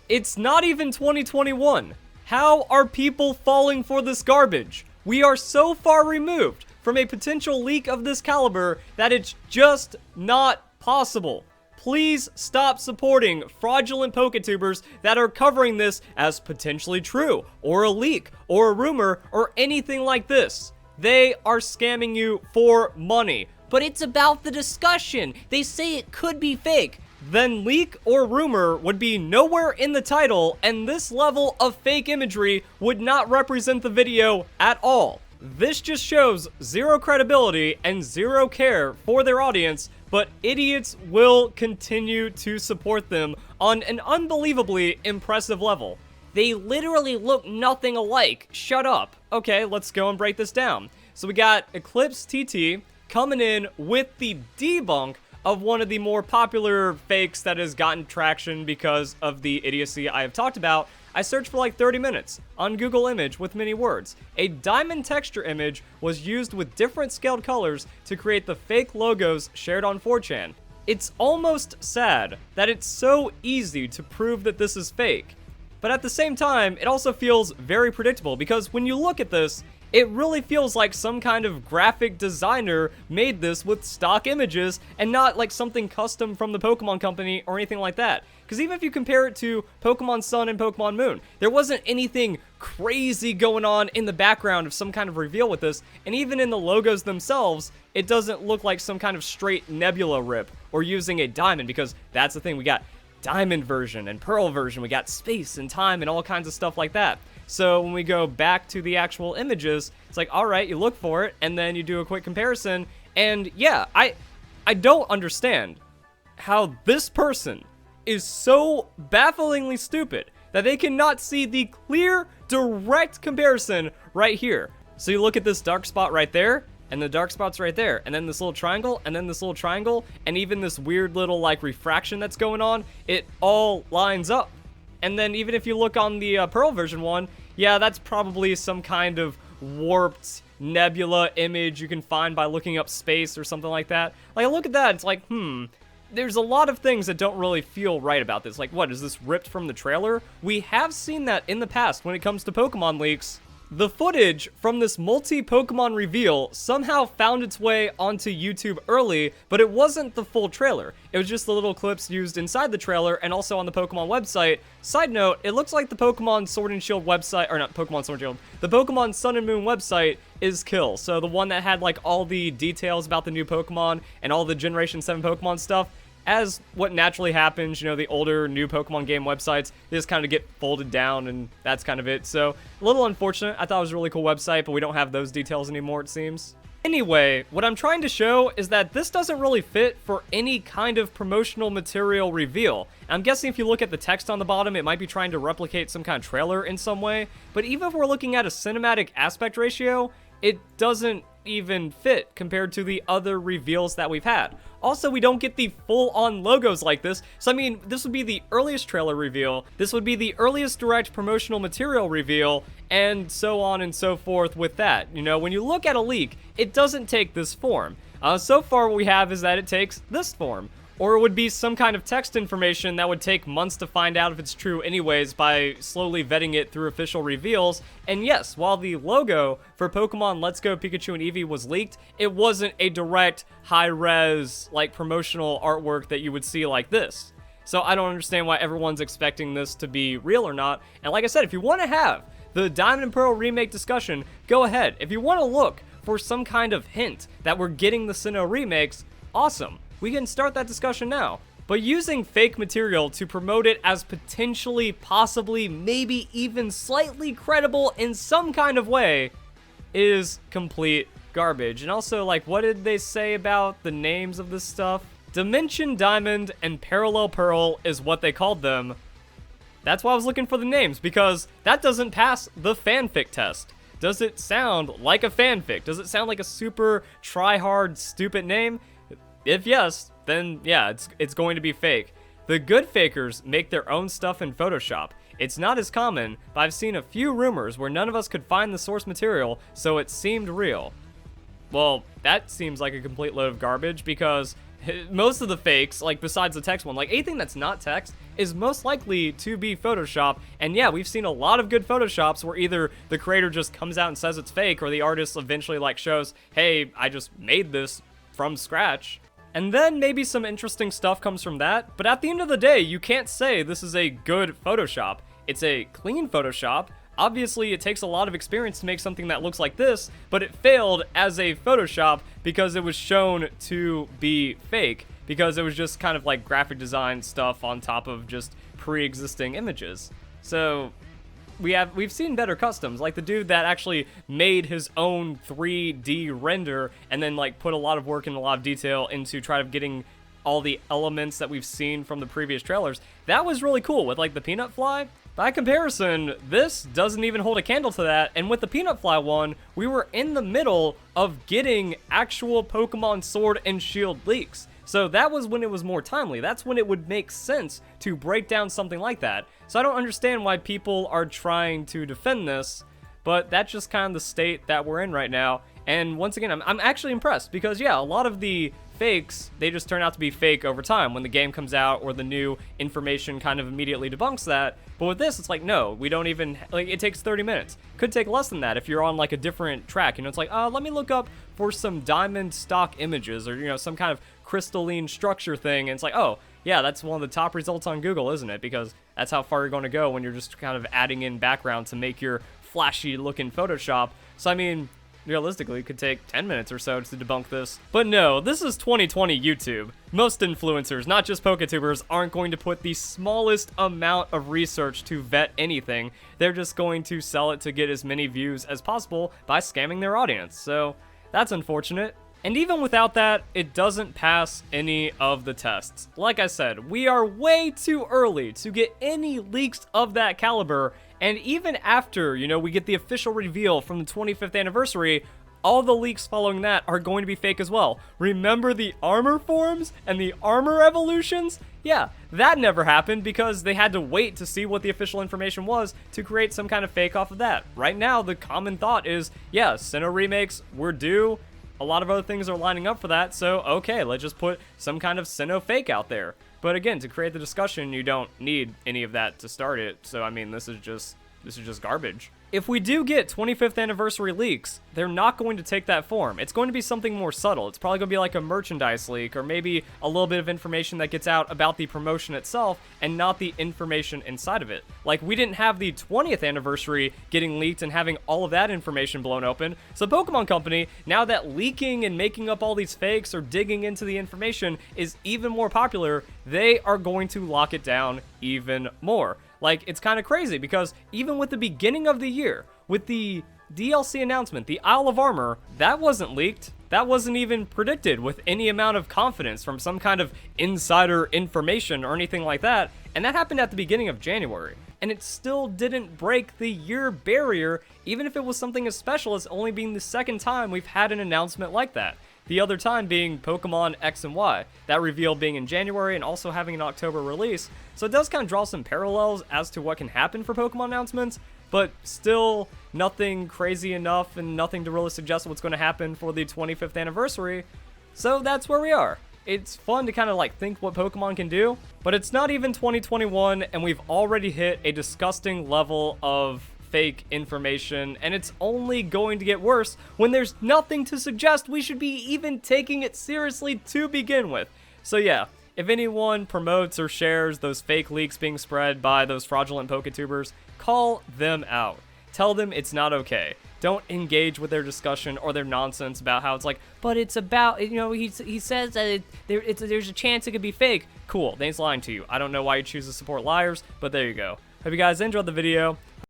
It's not even 2021. How are people falling for this garbage? We are so far removed from a potential leak of this caliber that it's just not possible. Please stop supporting fraudulent PokeTubers that are covering this as potentially true, or a leak, or a rumor, or anything like this. They are scamming you for money. But it's about the discussion. They say it could be fake. Then leak or rumor would be nowhere in the title, and this level of fake imagery would not represent the video at all. This just shows zero credibility and zero care for their audience, but idiots will continue to support them on an unbelievably impressive level. They literally look nothing alike. Shut up. Okay, let's go and break this down. So we got Eclipse TT coming in with the debunk of one of the more popular fakes that has gotten traction because of the idiocy I have talked about. I searched for like 30 minutes on Google Image with many words. A diamond texture image was used with different scaled colors to create the fake logos shared on 4chan. It's almost sad that it's so easy to prove that this is fake, but at the same time, it also feels very predictable because when you look at this, it really feels like some kind of graphic designer made this with stock images and not like something custom from the Pokemon company or anything like that. Because even if you compare it to Pokemon Sun and Pokemon Moon, there wasn't anything crazy going on in the background of some kind of reveal with this, and even in the logos themselves, it doesn't look like some kind of straight Nebula rip or using a diamond, because that's the thing, we got diamond version and pearl version, we got space and time and all kinds of stuff like that. So when we go back to the actual images, it's like, all right, you look for it, and then you do a quick comparison, and yeah, I don't understand how this person is so bafflingly stupid that they cannot see the clear, direct comparison right here. So you look at this dark spot right there, and the dark spot's right there, and then this little triangle, and then this little triangle, and even this weird little like refraction that's going on, it all lines up. And then even if you look on the Pearl version one, yeah, that's probably some kind of warped nebula image you can find by looking up space or something like that. Like, I look at that, it's like, there's a lot of things that don't really feel right about this. Like, what, is this ripped from the trailer? We have seen that in the past when it comes to Pokemon leaks. The footage from this multi-Pokemon reveal somehow found its way onto YouTube early, but it wasn't the full trailer. It was just the little clips used inside the trailer and also on the Pokemon website. Side note, it looks like the Pokemon Sword and Shield website, or not Pokemon Sword and Shield, the Pokemon Sun and Moon website is kill. So the one that had like all the details about the new Pokemon and all the Generation 7 Pokemon stuff, as what naturally happens, you know, the older new Pokemon game websites, they just kind of get folded down, and that's kind of it. So, a little unfortunate. I thought it was a really cool website, but we don't have those details anymore, it seems. Anyway, what I'm trying to show is that this doesn't really fit for any kind of promotional material reveal. I'm guessing if you look at the text on the bottom, it might be trying to replicate some kind of trailer in some way, but even if we're looking at a cinematic aspect ratio, it doesn't even fit compared to the other reveals that we've had. Also, we don't get the full-on logos like this, so I mean, this would be the earliest trailer reveal, this would be the earliest direct promotional material reveal, and so on and so forth with that. You know, when you look at a leak, it doesn't take this form. So far what we have is that it takes this form. Or it would be some kind of text information that would take months to find out if it's true anyways by slowly vetting it through official reveals. And yes, while the logo for Pokemon Let's Go Pikachu and Eevee was leaked, it wasn't a direct high-res like promotional artwork that you would see like this. So I don't understand why everyone's expecting this to be real or not. And like I said, if you want to have the Diamond and Pearl remake discussion, go ahead. If you want to look for some kind of hint that we're getting the Sinnoh remakes, awesome. We can start that discussion now. But using fake material to promote it as potentially, possibly, maybe even slightly credible in some kind of way is complete garbage. And also, like, what did they say about the names of this stuff? Dimension Diamond and Parallel Pearl is what they called them. That's why I was looking for the names, because that doesn't pass the fanfic test. Does it sound like a fanfic? Does it sound like a super try-hard, stupid name? If yes, then yeah, it's going to be fake. The good fakers make their own stuff in Photoshop. It's not as common, but I've seen a few rumors where none of us could find the source material, so it seemed real. Well, that seems like a complete load of garbage, because most of the fakes, like besides the text one, like anything that's not text is most likely to be Photoshop. And yeah, we've seen a lot of good Photoshops where either the creator just comes out and says it's fake, or the artist eventually like shows, hey, I just made this from scratch. And then maybe some interesting stuff comes from that. But at the end of the day, you can't say this is a good Photoshop. It's a clean Photoshop. Obviously, it takes a lot of experience to make something that looks like this, but it failed as a Photoshop because it was shown to be fake, because it was just kind of like graphic design stuff on top of just pre-existing images. So we've seen better customs, like the dude that actually made his own 3D render and then like put a lot of work and a lot of detail into try to getting all the elements that we've seen from the previous trailers. That was really cool with like the peanut fly. By comparison, this doesn't even hold a candle to that, and with the Peanut Fly one, we were in the middle of getting actual Pokemon Sword and Shield leaks. So that was when it was more timely. That's when it would make sense to break down something like that. So I don't understand why people are trying to defend this, but that's just kind of the state that we're in right now. And once again, I'm actually impressed because, yeah, a lot of the fakes, they just turn out to be fake over time when the game comes out or the new information kind of immediately debunks that. But with this, it's like, no, we don't even, like, it takes 30 minutes. Could take less than that if you're on like a different track. You know, it's like, let me look up for some diamond stock images or, you know, some kind of crystalline structure thing. And it's like, oh, yeah, that's one of the top results on Google, isn't it? Because that's how far you're going to go when you're just kind of adding in background to make your flashy looking Photoshop. So, I mean, realistically, it could take 10 minutes or so to debunk this. But no, this is 2020 YouTube. Most influencers, not just Poketubers, aren't going to put the smallest amount of research to vet anything. They're just going to sell it to get as many views as possible by scamming their audience. So that's unfortunate. And even without that, it doesn't pass any of the tests. Like I said, we are way too early to get any leaks of that caliber. And even after, you know, we get the official reveal from the 25th anniversary, all the leaks following that are going to be fake as well. Remember the armor forms and the armor evolutions? Yeah, that never happened because they had to wait to see what the official information was to create some kind of fake off of that. Right now, the common thought is, yeah, Sinnoh Remakes, we're due. A lot of other things are lining up for that, so okay, let's just put some kind of Sinnoh fake out there. But again, to create the discussion, you don't need any of that to start it. So I mean, this is just garbage. If we do get 25th anniversary leaks, they're not going to take that form. It's going to be something more subtle. It's probably going to be like a merchandise leak or maybe a little bit of information that gets out about the promotion itself and not the information inside of it. Like, we didn't have the 20th anniversary getting leaked and having all of that information blown open. So the Pokemon Company, now that leaking and making up all these fakes or digging into the information is even more popular, they are going to lock it down even more. Like, it's kind of crazy because even with the beginning of the year, with the DLC announcement, the Isle of Armor, that wasn't leaked. That wasn't even predicted with any amount of confidence from some kind of insider information or anything like that. And that happened at the beginning of January. And it still didn't break the year barrier, even if it was something as special as only being the second time we've had an announcement like that. The other time being Pokemon X and Y, that reveal being in January and also having an October release. So it does kind of draw some parallels as to what can happen for Pokemon announcements, but still nothing crazy enough and nothing to really suggest what's going to happen for the 25th anniversary. So that's where we are. It's fun to kind of like think what Pokemon can do, but it's not even 2021 and we've already hit a disgusting level of fake information, and it's only going to get worse when there's nothing to suggest we should be even taking it seriously to begin with. So yeah, if anyone promotes or shares those fake leaks being spread by those fraudulent Poketubers, call them out. Tell them it's not okay. Don't engage with their discussion or their nonsense about how it's like, but it's about, you know, he says that there's a chance it could be fake. Cool, then he's lying to you. I don't know why you choose to support liars, but there you go. Hope you guys enjoyed the video.